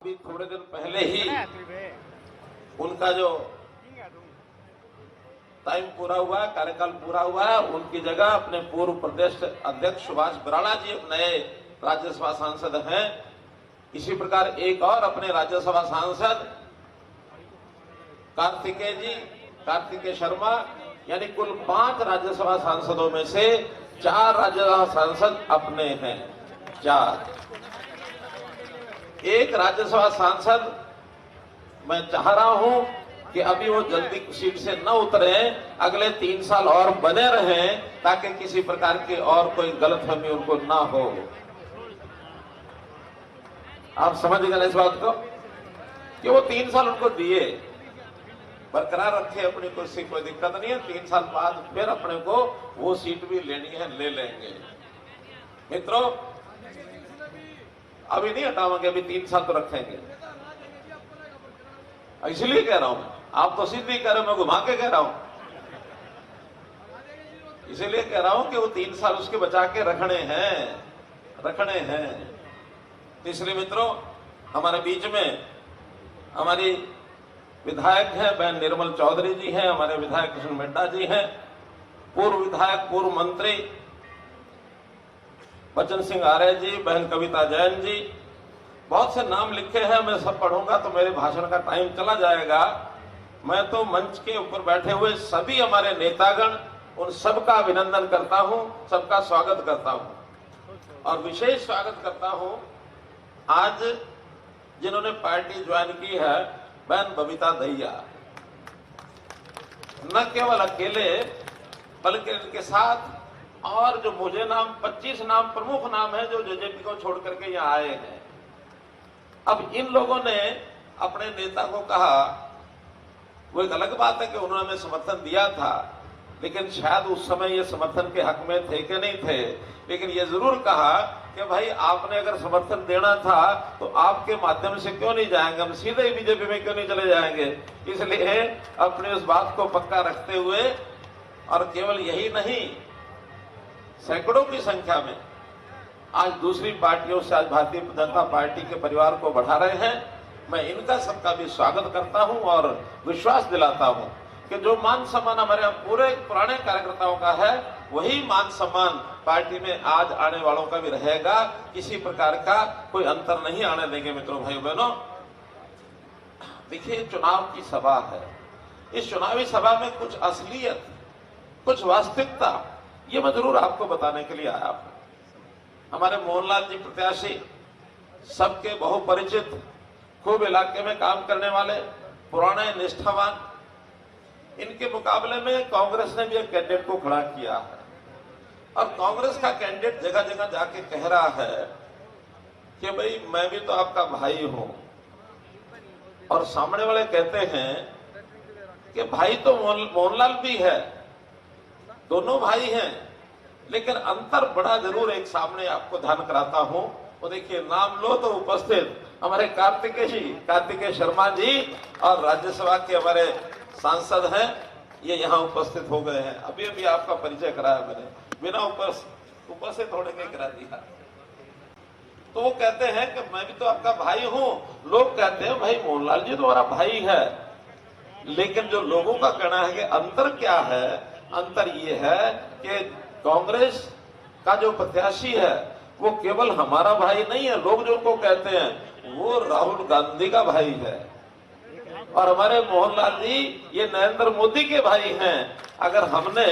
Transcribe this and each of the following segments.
अभी थोड़े दिन पहले ही उनका जो टाइम पूरा हुआ, कार्यकाल पूरा हुआ, उनकी जगह अपने पूर्व प्रदेश अध्यक्ष सुभाष बराड़ा जी नए राज्यसभा सांसद हैं। इसी प्रकार एक और अपने राज्यसभा सांसद कार्तिकेय शर्मा, यानी कुल 5 राज्यसभा सांसदों में से 4 राज्यसभा सांसद अपने हैं। 4 एक राज्यसभा सांसद मैं चाह रहा हूं कि अभी वो जल्दी सीट से न उतरे, अगले 3 साल और बने रहें ताकि किसी प्रकार की और कोई गलतफहमी उनको ना हो। आप समझ गए इस बात को कि वो 3 साल उनको दिए, बरकरार रखे अपनी कुर्सी, कोई दिक्कत नहीं है। 3 साल बाद फिर अपने को वो सीट भी लेनी है, ले लेंगे। मित्रों, अभी नहीं हटाओगे, अभी 3 साल तो रखेंगे। इसलिए कह रहा हूं, आप तो सीधी कह रहे हो, मैं घुमा के कह रहा हूं। इसीलिए कह रहा हूं कि वो 3 साल उसके बचा के रखने हैं। इसलिए मित्रों, हमारे बीच में हमारी विधायक हैं बहन निर्मल चौधरी जी हैं, हमारे विधायक कृष्ण मेड्डा जी हैं, पूर्व विधायक पूर्व मंत्री बच्चन सिंह आर्य जी, बहन कविता जैन जी, बहुत से नाम लिखे हैं। मैं सब पढ़ूंगा तो मेरे भाषण का टाइम चला जाएगा। मैं तो मंच के ऊपर बैठे हुए सभी हमारे नेतागण, उन सबका अभिनंदन करता हूं, सबका स्वागत करता हूं और विशेष स्वागत करता हूं आज जिन्होंने पार्टी ज्वाइन की है, बहन बबीता दहिया। न केवल अकेले बल्कि इनके साथ और जो मुझे नाम 25 नाम प्रमुख नाम है जो जेजेपी को छोड़ करके यहाँ आए हैं। अब इन लोगों ने अपने नेता को कहा, वो एक अलग बात है कि उन्होंने हमें समर्थन दिया था, लेकिन शायद उस समय ये समर्थन के हक में थे कि नहीं थे, लेकिन ये जरूर कहा कि भाई आपने अगर समर्थन देना था तो आपके माध्यम से क्यों नहीं जाएंगे, हम सीधे बीजेपी में क्यों नहीं चले जाएंगे। इसलिए अपने उस बात को पक्का रखते हुए और केवल यही नहीं, सैकड़ों की संख्या में आज दूसरी पार्टियों से आज भारतीय जनता पार्टी के परिवार को बढ़ा रहे हैं। मैं इनका सबका भी स्वागत करता हूं और विश्वास दिलाता हूं कि जो मान सम्मान हमारे पूरे पुराने कार्यकर्ताओं का है, वही मान सम्मान पार्टी में आज आने वालों का भी रहेगा। किसी प्रकार का कोई अंतर नहीं आने देंगे। मित्रों, भाइयों बहनों, देखिए चुनाव की सभा है, इस चुनावी सभा में कुछ असलियत, कुछ वास्तविकता, ये मैं जरूर आपको बताने के लिए आया हूं। हमारे मोहनलाल जी प्रत्याशी, सबके बहुपरिचित, खूब इलाके में काम करने वाले, पुराने निष्ठावान, इनके मुकाबले में कांग्रेस ने भी एक कैंडिडेट को खड़ा किया है और कांग्रेस का कैंडिडेट जगह जगह जाके कह रहा है कि भाई मैं भी तो आपका भाई हूं, और सामने वाले कहते हैं कि भाई तो मोहनलाल भी है, दोनों भाई हैं, लेकिन अंतर बड़ा जरूर एक सामने आपको ध्यान कराता हूं। वो देखिए, नाम लो तो उपस्थित हमारे कार्तिकेय शर्मा जी और राज्यसभा के हमारे सांसद हैं, ये यहाँ उपस्थित हो गए हैं। अभी अभी आपका परिचय कराया मैंने, बिना उपस्थित होने के करा दिया। तो वो कहते हैं कि मैं भी तो आपका भाई हूं। लोग कहते हैं भाई मोहनलाल जी तो हमारा भाई है, लेकिन जो लोगों का कहना है कि अंतर क्या है, अंतर ये है कि कांग्रेस का जो प्रत्याशी है वो केवल हमारा भाई नहीं है, लोग जो उनको कहते हैं वो राहुल गांधी का भाई है, और हमारे मोहनलाल जी ये नरेंद्र मोदी के भाई हैं। अगर हमने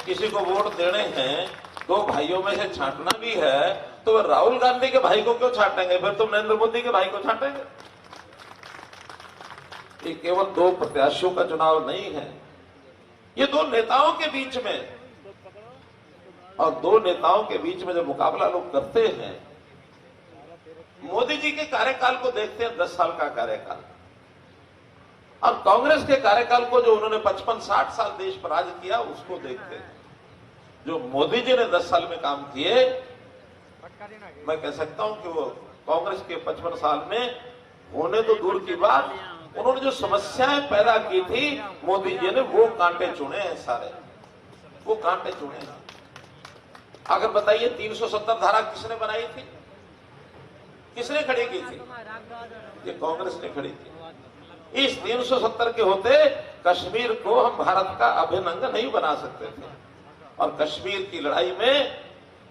किसी को वोट देने हैं, 2 भाइयों में से छांटना भी है, तो राहुल गांधी के भाई को क्यों छांटेंगे, फिर तुम नरेंद्र मोदी के भाई को छांटेंगे। ये केवल 2 प्रत्याशियों का चुनाव नहीं है, ये 2 नेताओं के बीच में, और 2 नेताओं के बीच में जो मुकाबला लोग करते हैं। मोदी जी के कार्यकाल को देखते हैं, 10 साल का कार्यकाल, और कांग्रेस के कार्यकाल को जो उन्होंने 55-60 साल देश पर राज किया, उसको देखते हैं। जो मोदी जी ने 10 साल में काम किए, मैं कह सकता हूं कि वो कांग्रेस के 55 साल में होने तो दूर की बात, उन्होंने जो समस्याएं पैदा की थी मोदी जी ने, वो कांटे चुने हैं सारे, वो कांटे चुने हैं। अगर बताइए 370 धारा किसने बनाई थी? किसने खड़ी की थी? ये कांग्रेस ने खड़ी की। इस 370 के होते कश्मीर को हम भारत का अभिन्न अंग नहीं बना सकते थे, और कश्मीर की लड़ाई में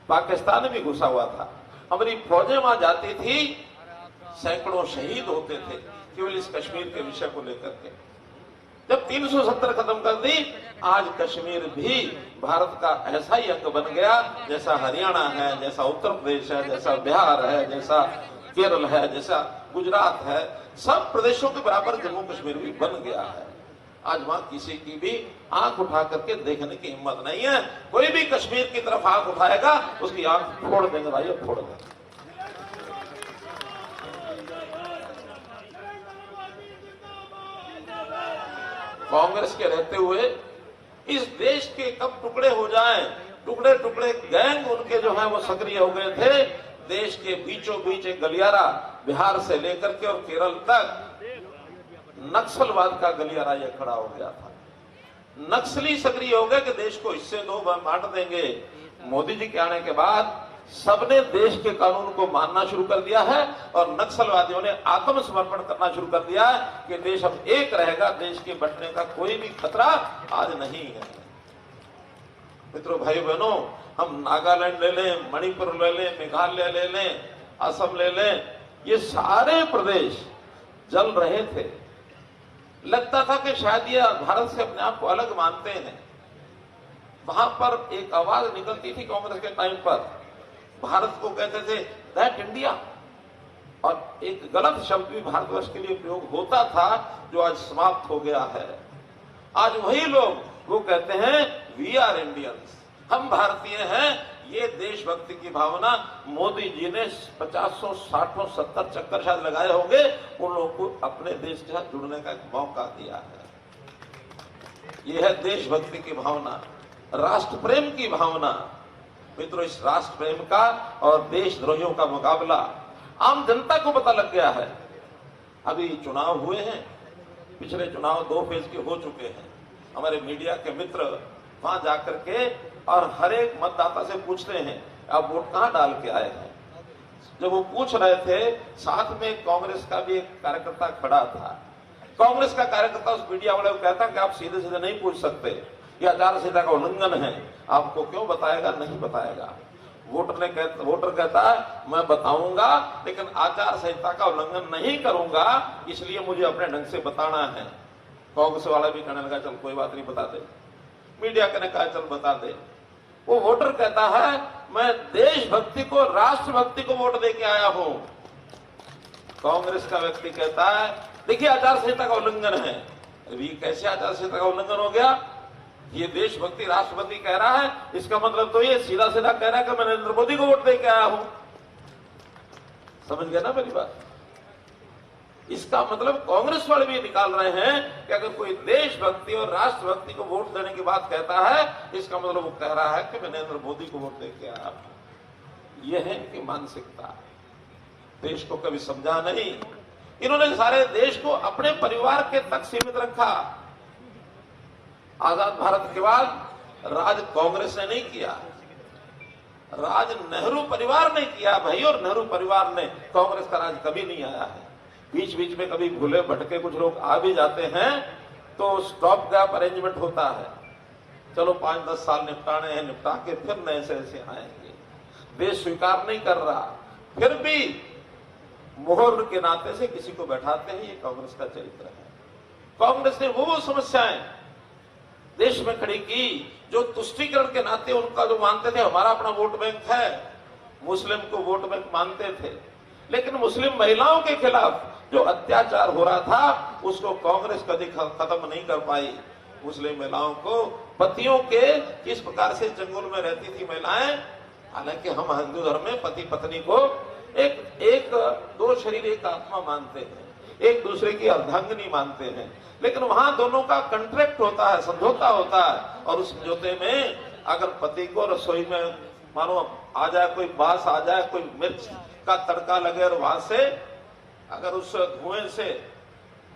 पाकिस्तान भी घुसा हुआ था। हमारी फौजें वहां जाती थी, सैकड़ों शहीद होते थे केवल इस कश्मीर के विषय को लेकर के। जब 370 खत्म कर दी, आज कश्मीर भी भारत का ऐसा ही अंग बन गया जैसा हरियाणा है, जैसा उत्तर प्रदेश है, जैसा बिहार है, जैसा केरल है, जैसा गुजरात है। सब प्रदेशों के बराबर जम्मू कश्मीर भी बन गया है। आज वहां किसी की भी आंख उठा करके देखने की हिम्मत नहीं है। कोई भी कश्मीर की तरफ आंख उठाएगा उसकी आंख फोड़ देंगे भाई, फोड़ देंगे। कांग्रेस के रहते हुए इस देश के कब टुकड़े हो जाएं, टुकड़े टुकड़े गैंग उनके जो है वो सक्रिय हो गए थे। देश के बीचों बीच एक गलियारा बिहार से लेकर के और केरल तक नक्सलवाद का गलियारा यह खड़ा हो गया था। नक्सली सक्रिय हो गए कि देश को इससे दो बांट देंगे। मोदी जी के आने के बाद सबने देश के कानून को मानना शुरू कर दिया है और नक्सलवादियों ने आत्मसमर्पण करना शुरू कर दिया है कि देश अब एक रहेगा, देश के बंटने का कोई भी खतरा आज नहीं है। मित्रों, भाई बहनों, हम नागालैंड ले लें, मणिपुर ले लें, मेघालय ले लें, असम ले लें, ये सारे प्रदेश जल रहे थे। लगता था कि शायद ये भारत से अपने आप को अलग मानते हैं। वहां पर एक आवाज निकलती थी कांग्रेस के टाइम पर, भारत को कहते थे दैट इंडिया, और एक गलत शब्द भी भारतवर्ष के लिए प्रयोग होता था जो आज समाप्त हो गया है। आज वही लोग वो कहते हैं वी आर इंडियंस, हम भारतीय हैं। ये देशभक्ति की भावना मोदी जी ने 50, 60, 70 चक्कर शायद लगाए होंगे, उन लोगों को अपने देश के साथ जुड़ने का एक मौका दिया है। यह है देशभक्ति की भावना, राष्ट्र प्रेम की भावना। मित्रों, इस राष्ट्र प्रेम का और देशद्रोहियों का मुकाबला आम जनता को पता लग गया है। अभी चुनाव हुए हैं, पिछले चुनाव 2 फेज के हो चुके हैं। हमारे मीडिया के मित्र वहां जाकर के और हर एक मतदाता से पूछते हैं आप वोट कहां डाल के आए हैं। जब वो पूछ रहे थे, साथ में कांग्रेस का भी एक कार्यकर्ता खड़ा था। कांग्रेस का कार्यकर्ता उस मीडिया वाले को कहता कि आप सीधे सीधे नहीं पूछ सकते, ये आचार संहिता का उल्लंघन है, आपको क्यों बताएगा? नहीं बताएगा। वोटर कहता है मैं बताऊंगा, लेकिन आचार संहिता का उल्लंघन नहीं करूंगा, इसलिए मुझे अपने ढंग से बताना है। कांग्रेस वाला भी कहने लगा चल कोई बात नहीं, बता दे। मीडिया ने कहा चल बता दे। वो वोटर कहता है मैं देशभक्ति को, राष्ट्रभक्ति को वोट दे के आया हूं। कांग्रेस का व्यक्ति कहता है देखिए आचार संहिता का उल्लंघन है। अभी कैसे आचार संहिता का उल्लंघन हो गया? ये देशभक्ति राष्ट्रपति कह रहा है, इसका मतलब तो ये सीधा सीधा कह रहा है कि मैं नरेंद्र मोदी को वोट दे के आया हूं। समझ गया ना मेरी बात? इसका मतलब कांग्रेस वाले भी निकाल रहे हैं कि अगर कोई देशभक्ति और राष्ट्रभक्ति को वोट देने की बात कहता है, इसका मतलब वो कह रहा है कि मैं नरेंद्र मोदी को वोट दे के आया। यह है इनकी मानसिकता। देश को कभी समझा नहीं। इन्होंने सारे देश को अपने परिवार के तक सीमित रखा। आजाद भारत के बाद राज कांग्रेस ने नहीं किया, राज नेहरू परिवार ने किया भाई। और नेहरू परिवार ने, कांग्रेस का राज कभी नहीं आया है। बीच बीच में कभी भूले भटके कुछ लोग आ भी जाते हैं तो स्टॉप गैप अरेंजमेंट होता है, चलो 5-10 साल निपटाने हैं, निपटा के फिर नए से ऐसे आएंगे। देश स्वीकार नहीं कर रहा, फिर भी मोहर के नाते से किसी को बैठाते हैं। ये कांग्रेस का चरित्र है। कांग्रेस ने वो समस्याएं देश में खड़ी की जो तुष्टीकरण के नाते उनका जो मानते थे हमारा अपना वोट बैंक है, मुस्लिम को वोट बैंक मानते थे। लेकिन मुस्लिम महिलाओं के खिलाफ जो अत्याचार हो रहा था उसको कांग्रेस कभी खत्म नहीं कर पाई। मुस्लिम महिलाओं को, पतियों के किस प्रकार से चंगुल में रहती थी महिलाएं। हालांकि हम हिंदू धर्म में पति पत्नी को एक दो शरीर एक आत्मा मानते हैं, एक दूसरे की अर्धांगिनी मानते हैं, लेकिन वहां दोनों का कॉन्ट्रैक्ट होता है, समझौता होता है। और उस समझौते में अगर पति को रसोई में मानो आ जाए, कोई बास आ जाए, कोई मिर्च का तड़का लगे और वहां से अगर उस धुएं से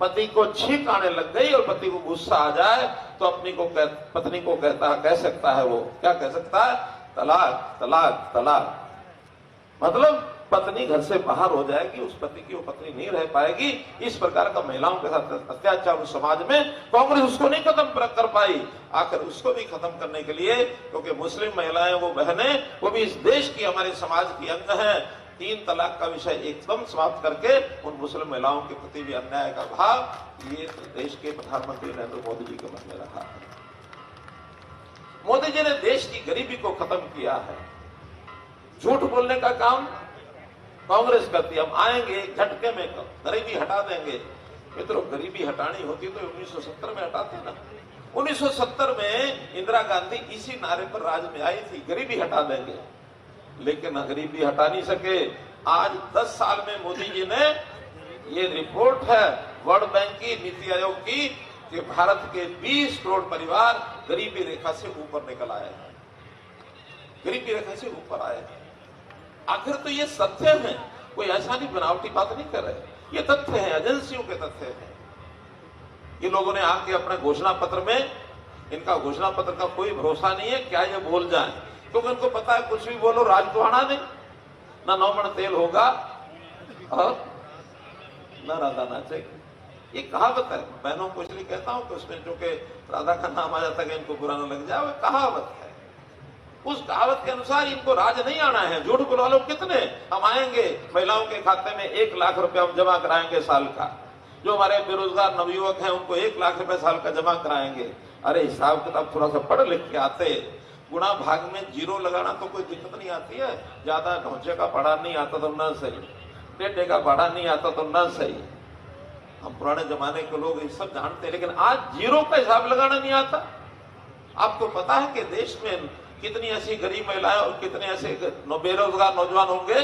पति को छींक आने लग गई और पति को गुस्सा आ जाए तो पत्नी को कह सकता है, वो क्या कह सकता है? तलाक, तलाक, तलाक। मतलब पत्नी घर से बाहर हो जाएगी, उस पति की वो पत्नी नहीं रह पाएगी। इस प्रकार का महिलाओं के साथ अत्याचार उस समाज में कांग्रेस उसको नहीं खत्म कर पाई। आखिर उसको भी खत्म करने के लिए, क्योंकि मुस्लिम महिलाएं, वो बहनें, वो भी इस देश की, हमारे समाज की अंग है, 3 तलाक का विषय एकदम समाप्त करके उन मुस्लिम महिलाओं के प्रति भी अन्याय का भाव ये देश के प्रधानमंत्री नरेंद्र मोदी जी के मन में रखा है। मोदी जी ने देश की गरीबी को खत्म किया है। झूठ बोलने का काम कांग्रेस करती है। हम आएंगे झटके में गरीबी हटा देंगे। मित्रों, गरीबी हटानी होती तो 1970 में हटाते ना। 1970 में इंदिरा गांधी इसी नारे पर राज में आई थी, गरीबी हटा देंगे, लेकिन गरीबी हटा नहीं सके। आज 10 साल में मोदी जी ने, ये रिपोर्ट है वर्ल्ड बैंक की, नीति आयोग की, कि भारत के 20 करोड़ परिवार गरीबी रेखा से ऊपर निकल आए हैं, गरीबी रेखा से ऊपर आए हैं। आखिर तो ये तथ्य हैं, कोई ऐसा नहीं बनावटी बात नहीं कर रहे, ये तथ्य हैं, एजेंसियों के तथ्य हैं। ये लोगों ने आके अपने घोषणा पत्र में, इनका घोषणा पत्र का कोई भरोसा नहीं है, क्या ये बोल जाए, क्योंकि उनको पता है कुछ भी बोलो राज तो आना नहीं, ना 9 मन तेल होगा और ना राधा नाचेगी। ये कहावत है। बहनों को इसलिए कहता हूं कि उसमें जो कि राधा का नाम आ जाता है, इनको बुरा न लग जाए, वो कहावत है। उस कहावत के अनुसार इनको राज नहीं आना है। झूठ बुला लो कितने, हम आएंगे, महिलाओं के खाते में 1 लाख रुपया हम जमा कराएंगे साल का। जो हमारे बेरोजगार नवयुवक हैं उनको 1 लाख रुपए साल का जमा कराएंगे। अरे हिसाब किताब थोड़ा सा पढ़ लिख के आते, गुणा भाग में 0 लगाना तो कोई दिक्कत नहीं आती है। ज्यादा ढोंचे का पढ़ा नहीं आता तो न सही, टेढ़े का पढ़ा नहीं आता तो न सही। हम पुराने जमाने के लोग ये सब जानते हैं, लेकिन आज 0 का हिसाब लगाना नहीं आता। आपको पता है कि देश में कितनी ऐसी गरीब महिलाएं और कितने ऐसे बेरोजगार नौजवान होंगे?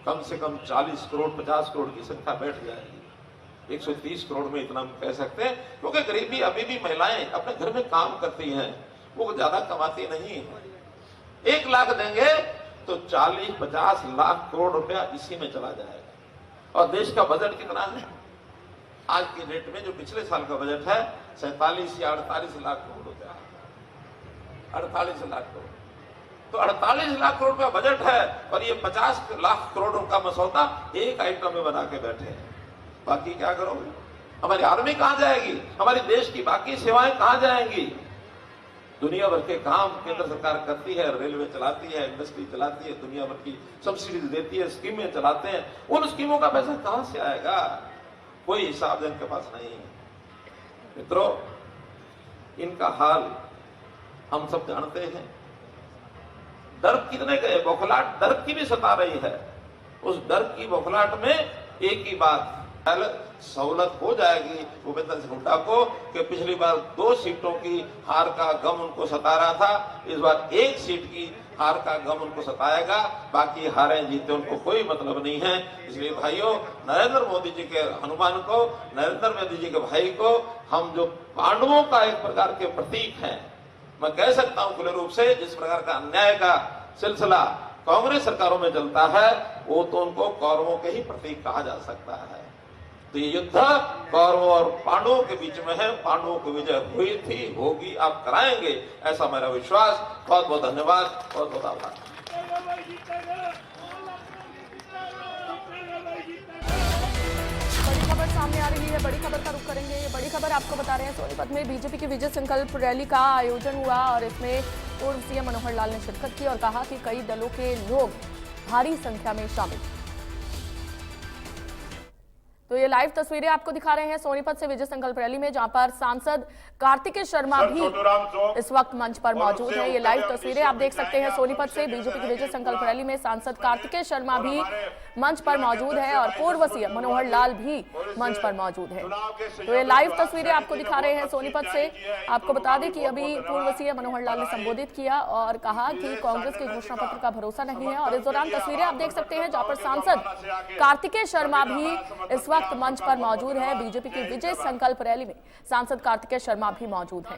कम से कम 40 करोड़ 50 करोड़ की संख्या बैठ जाएगी। 130 करोड़ में इतना हम कह सकते हैं, क्योंकि गरीबी अभी भी महिलाएं अपने घर में काम करती हैं, वो ज्यादा कमाती नहीं है। 1 लाख देंगे तो 40-50 लाख करोड़ रुपया इसी में चला जाएगा। और देश का बजट कितना है आज की डेट में? जो पिछले साल का बजट है 47 या 48 लाख करोड़ रुपया, 48 लाख करोड़। तो 48 लाख करोड़ का बजट है और ये 50 लाख करोड़ का मसौदा एक आइटम में बना के बैठे हैं। बाकी क्या करोगे? हमारी आर्मी कहां जाएगी? हमारी देश की बाकी सेवाएं कहां जाएंगी? दुनिया भर के काम केंद्र सरकार करती है, रेलवे चलाती है, इंडस्ट्री चलाती है, दुनिया भर की सब्सिडीज देती है, स्कीमें चलाते हैं। उन स्कीमों का पैसा कहां से आएगा? कोई हिसाब इनके पास नहीं है। मित्रों, इनका हाल हम सब जानते हैं। डर कितने गए, बौखलाहट डर की भी सता रही है। उस डर की बौखलाहट में एक ही बात, सहूलत हो जाएगी भूपेंद्र सिंह हुड्डा को कि पिछली बार 2 सीटों की हार का गम उनको सता रहा था, इस बार 1 सीट की हार का गम उनको सताएगा। बाकी हारें जीते उनको कोई मतलब नहीं है। इसलिए भाइयों, नरेंद्र मोदी जी के हनुमान को, नरेंद्र मोदी जी के भाई को, हम जो पांडवों का एक प्रकार के प्रतीक हैं, मैं कह सकता हूं खुले रूप से, जिस प्रकार का अन्याय का सिलसिला कांग्रेस सरकारों में चलता है, वो तो उनको कौरवों के ही प्रतीक कहा जा सकता है। तो ये युद्ध कौरवों और पांडवों के बीच में है। पांडवों की विजय हुई थी, होगी, आप कराएंगे, ऐसा मेरा विश्वास। बहुत बहुत धन्यवाद, बहुत बहुत आभार। बड़ी खबर सामने आ रही है, बड़ी खबर का रुख करेंगे। ये बड़ी खबर आपको बता रहे हैं, सोनीपत में बीजेपी की विजय संकल्प रैली का आयोजन हुआ और इसमें पूर्व सीएम मनोहर लाल ने शिरकत की और कहा कि कई दलों के लोग भारी संख्या में शामिल। तो ये लाइव तस्वीरें आपको दिखा रहे हैं सोनीपत से विजय संकल्प रैली में, जहां पर सांसद कार्तिकेय शर्मा भी इस वक्त मंच पर मौजूद है। ये लाइव तस्वीरें आप देख सकते हैं सोनीपत से बीजेपी की विजय संकल्प रैली में सांसद कार्तिकेय शर्मा भी मंच पर मौजूद है और पूर्व सीएम मनोहर लाल भी मंच पर मौजूद है। तो ये लाइव तस्वीरें आपको दिखा रहे हैं सोनीपत से। आपको बता दें कि अभी पूर्व सीएम मनोहर लाल ने संबोधित किया और कहा कि कांग्रेस के घोषणा पत्र का भरोसा नहीं है। और इस दौरान तस्वीरें आप देख सकते हैं जहां पर सांसद कार्तिकेय शर्मा भी इस वक्त मंच पर मौजूद है। बीजेपी की विजय संकल्प रैली में सांसद कार्तिकेय शर्मा भी मौजूद हैं।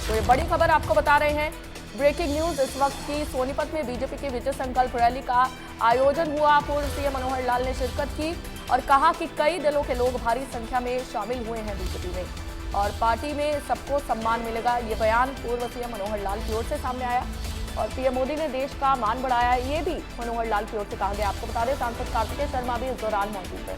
तो ये बड़ी खबर आपको बता रहे हैं, ब्रेकिंग न्यूज इस वक्त की। सोनीपत में बीजेपी की विजय संकल्प रैली का आयोजन हुआ। पूर्व सीएम मनोहर लाल ने शिरकत की और कहा कि कई दलों के लोग भारी संख्या में शामिल हुए हैं बीजेपी में और पार्टी में सबको सम्मान मिलेगा। ये बयान पूर्व सीएम मनोहर लाल की ओर से सामने आया। और पीएम मोदी ने देश का मान बढ़ाया, ये भी मनोहर लाल की ओर से कहा गया। आपको बता दें सांसद कार्तिकेय शर्मा भी इस दौरान मौजूद है।